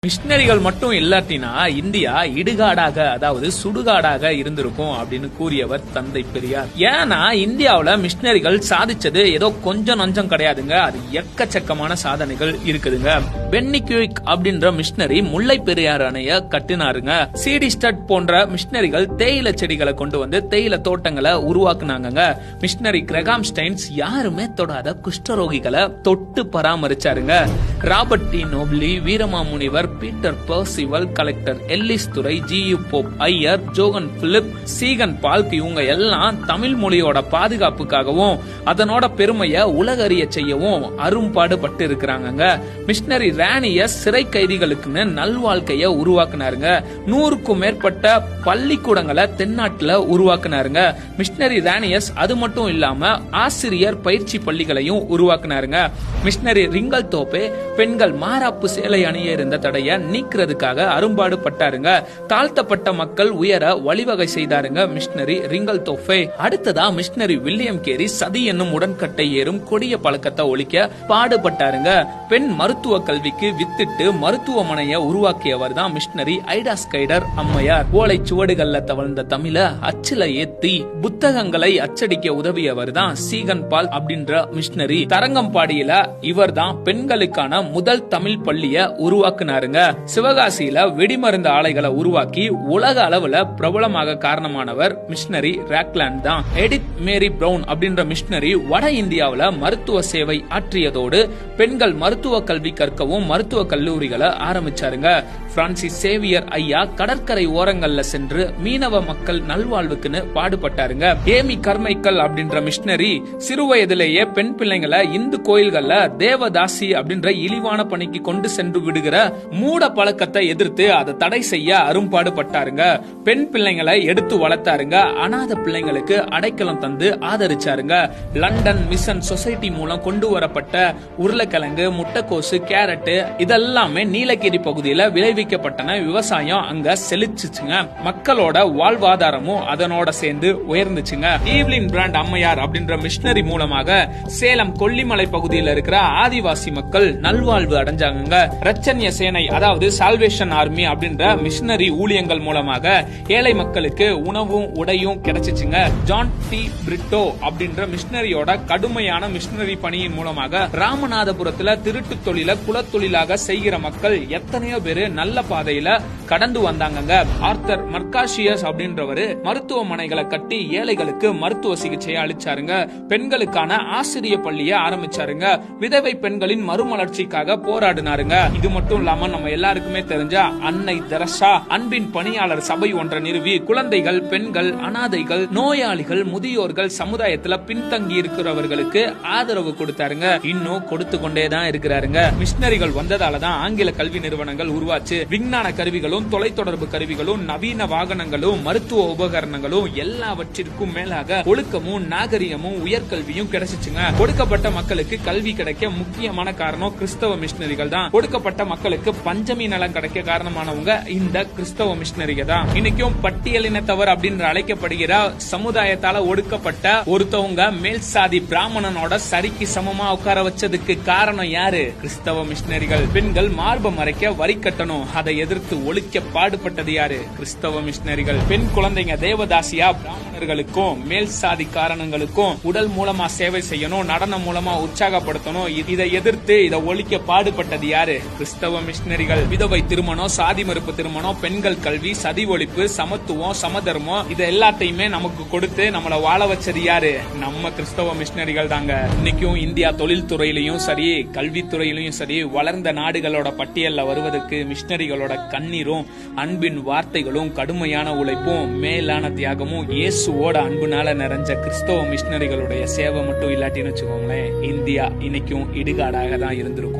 மிஷினரிகள் மட்டும் இல்லாட்டினா இந்தியா இடுகாடாக, அதாவது சுடுகாடாக இருந்திருக்கும் அப்படின்னு கூறியவர் தந்தை பெரியார். ஏன்னா இந்தியாவுல மிஷினரிகள் சாதிச்சது ஏதோ கொஞ்சம் நஞ்சம் கிடையாதுங்க, அது எக்கச்சக்கமான சாதனைகள் இருக்குதுங்க. பென்னி குயிக் அப்படின்ற மிஷினரி முல்லை பெரியார் அணைய கட்டினாருங்க. சிடி ஸ்டட் போன்ற மிஷினரிகள் தேயிலை செடிகளை கொண்டு வந்து தேயிலை தோட்டங்களை உருவாக்குனாங்க. மிஷினரி கிரகாம் ஸ்டைன்ஸ் யாருமே தொடாத குஷ்டரோகிகளை தொட்டு பராமரிச்சாருங்க. Robert de Nobili, Veeramamunivar, Peter Percival, collector Ellis Durai, G U. Pope Iyer, Johann Philipp, Ziegenbalg இவங்க எல்லாம் தமிழ் மொழியோட பாதுகாப்புக்காகவும் அதனோட பெருமையை உலகறிய செய்யவும் அரும்பாடுபட்டு இருக்கிறாங்க. மிஷினரி ராணியஸ் சிறை கைதிகளுக்குன்னு நல்வாழ்க்கைய உருவாக்குனாருங்க. 100க்கும் மேற்பட்ட பள்ளிக்கூடங்களை தென்னாட்டுல உருவாக்குனாருங்க. மிஷினரி ராணியஸ் அது மட்டும் இல்லாம ஆசிரியர் பயிற்சி பள்ளிகளையும் உருவாக்குனாருங்க. மிஷினரி ரிங்கல் தோப்பே பெண்கள் மாராப்பு சேலை அணிய இருந்த தடைய நீக்கிறதுக்காக அரும்பாடுபட்டாருங்க. தாழ்த்தப்பட்ட மக்கள் உயர வழிவகை செய்தாருங்க மிஷினரி ரிங்கல் தோப்பே. அடுத்ததா மிஷினரி வில்லியம் கேரி சதி என்னும் உடன்கட்டை ஏறும் கொடிய பழக்கத்தை ஒழிக்க பாடுபட்டாருங்க. பெண் மருத்துவ கல்விக்கு வித்திட்டு மருத்துவமனையை உருவாக்கியவர் தான் மிஷினரி ஐடா ஸ்கைடர் அம்மையார். ஓலை சுவடுகள்ல தவழ்ந்த தமிழ அச்சில ஏத்தி புத்தகங்களை அச்சடிக்க உதவியவர் தான் சீகன் பால் அப்படின்ற மிஷினரி. தரங்கம்பாடியில இவர் தான் பெண்களுக்கான முதல் தமிழ் பள்ளிய உருவாக்குனாருங்க. சிவகாசியில வெடிமருந்து ஆலைகளை உருவாக்கி உலக அளவுல பிரபலமாக காரணமானவர் மிஷினரி ராக்லாண்ட் தான். எடித் மேரி பிரவுன் அப்படின்ற மிஷினரி வட இந்தியாவில மருத்துவ சேவை ஆற்றியதோடு பெண்கள் மருத்துவ கல்வி கற்கவும் மருத்துவ கல்லூரிகளை ஆரம்பிச்சாருங்க. பிரான்சிஸ் சேவியர் ஐயா கடற்கரை ஓரங்கள்ல சென்று மீனவ மக்கள் நல்வாழ்வுக்குன்னு பாடுபட்டாருங்க. ஏமி கர்மைக்கல் அப்படின்ற மிஷினரி சிறு வயதிலேயே பெண் பிள்ளைங்களை இந்து கோயில்கள்ல தேவதாசி அப்படின்ற இழிவான பணிக்கு கொண்டு சென்று விடுகிற மூட பழக்கத்தை எதிர்த்து அதை தடை செய்ய அரும்பாடுபட்டாருங்க. பெண் பிள்ளைங்களை எடுத்து வளர்த்தாருங்க. அநாத பிள்ளைங்களுக்கு அடைக்கலம் தந்து ஆதரிச்சாருங்க. லண்டன் மிஷன் சொசைட்டி மூலம் கொண்டு வரப்பட்ட உருளைக்கிழங்கு, முட்டைக்கோசு, கேரட் இதெல்லாமே நீலகிரி பகுதியில விளைவிக்கப்பட்டன. விவசாயம் அங்க செழிச்சுச்சுங்க. மக்களோட வாழ்வாதாரமும் அதனோட சேர்ந்து உயர்ந்துச்சுங்க. ஈவ்லின் பிராண்ட் அம்மையார் அப்படின்ற மிஷினரி மூலமாக சேலம் கொல்லிமலை பகுதியில் இருக்கிற ஆதிவாசி மக்கள் நல்வாழ்வு அடைஞ்சாங்க. ரச்சன்ய சேனை அதாவது சால்வேஷன் ஆர்மி அப்படின்ற மிஷினரி ஊழியங்கள் மூலமாக ஏழை மக்களுக்கு உணவும் உடையும் கிடைச்சிச்சுங்க. ஜான் டி பிரிட்டோ அப்படின்ற மிஷினரியோட கடுமையான மிஷினரி பணியின் மூலமாக ராமநாதபுரத்துல திருட்டு தொழில குலத்தொழிலாக செய்கிற மக்கள் எத்தனையோ பேரு நல்ல பாதையில கடந்து வந்தாங்க. ஆர்த்தர் மர்காஷியஸ் அப்படின்றவரு மருத்துவமனைகளை கட்டி ஏழைகளுக்கு மருத்துவ சிகிச்சையை அளிச்சாருங்க. பெண்களுக்கான ஆசிரிய பள்ளியை ஆரம்பிச்சாருங்க. விதவை பெண்களின் மறுமலர்ச்சிக்காக போராடினாருங்க. இது மட்டும் இல்லாம நம்ம எல்லாருக்குமே தெரிஞ்ச அன்னை தெரசா அன்பின் பணியாளர் சபை ஒன்றை நிறுவி குழந்தைகள், பெண்கள், அனாதைகள், நோயாளிகள், முதியோர்கள், சமுதாயத்துல பின்தங்கி இருக்கிறவர்களுக்கு ஆதரவு கொடுத்தாருங்க. இன்னும் கொடுத்து கொண்டேதான் இருக்கிறாருங்க. மிஷினரிகள் வந்ததாலதான் ஆங்கில கல்வி நிறுவனங்கள் உருவாச்சு. விஞ்ஞான கருவிகளும் தொலைத்தொடர்பு கருவிகளும் நவீன வாகனங்களும் மருத்துவ உபகரணங்களும் எல்லாவற்றிற்கும் மேலாக ஒழுக்கமும் நாகரிகமும் உயர்கல்வியும் கிடைச்சிச்சுங்க. கொடுக்கப்பட்ட மக்களுக்கு கல்வி கிடைக்க முக்கியமான காரணம் கிறிஸ்தவ மிஷினரிகள் தான். கொடுக்கப்பட்ட மக்களுக்கு பஞ்சமி நலம் கிடைக்க காரணமானவங்க இந்த கிறிஸ்தவ மிஷினரிகள் தான். இன்னைக்கும் பட்டியலினத்தவர் அப்படின்னு அழைக்கப்படுகிற சமுதாயத்தால ஒடுக்கப்பட்ட ஒருத்தவங்க மேல் சாதி பிராமணனோட சரிக்கு சமமா உட்கார வச்சதுக்கு காரணம் யாரு? கிறிஸ்தவ மிஷினரிகள். பெண்கள் மார்பை மறைக்க வரி கட்டணும், அதை எதிர்த்து ஒழிக்க பாடுபட்டது யாரு? கிறிஸ்தவ மிஷினரிகள். பெண் குழந்தைங்க தேவதாசியா பிராமணர்களுக்கும் மேல் சாதி காரணங்களுக்கும் உடல் மூலமா சேவை செய்யணும், நடனம் மூலமா உற்சாகப்படுத்தணும், இதை எதிர்த்து இதை ஒழிக்க பாடுபட்டது யாரு? கிறிஸ்தவ மிஷினரிகள். விதவை திருமணம், சாதி மறுப்பு திருமணம், பெண்கள் கல்வி, சதி ஒழிப்பு, சமத்துவம், சமதர்மம் இது எல்லாத்தையுமே நமக்கு கொடுத்து நம்மள வாழ வச்சது யாரு? நம்ம கிறிஸ்தவ மிஷினரிகள் தாங்க. இன்னைக்கும் இந்தியா தொழில் துறையிலையும் சரி, கல்வித்துறையிலையும் சரி வளர்ந்த நாடுகளோட பட்டியல்ல வருவதற்கு மிஷினரிகளோட கண்ணீரும் அன்பின் வார்த்தைகளும் கடுமையான உழைப்பும் மேலான தியாகமும் இயேசுவோட அன்புனால நிறைஞ்ச கிறிஸ்தவ மிஷினரிகளுடைய சேவை மட்டும் இல்லாட்டின்னு வச்சுக்கோங்களேன், இந்தியா இன்னைக்கும் இடுகாடாக தான் இருந்திருக்கும்.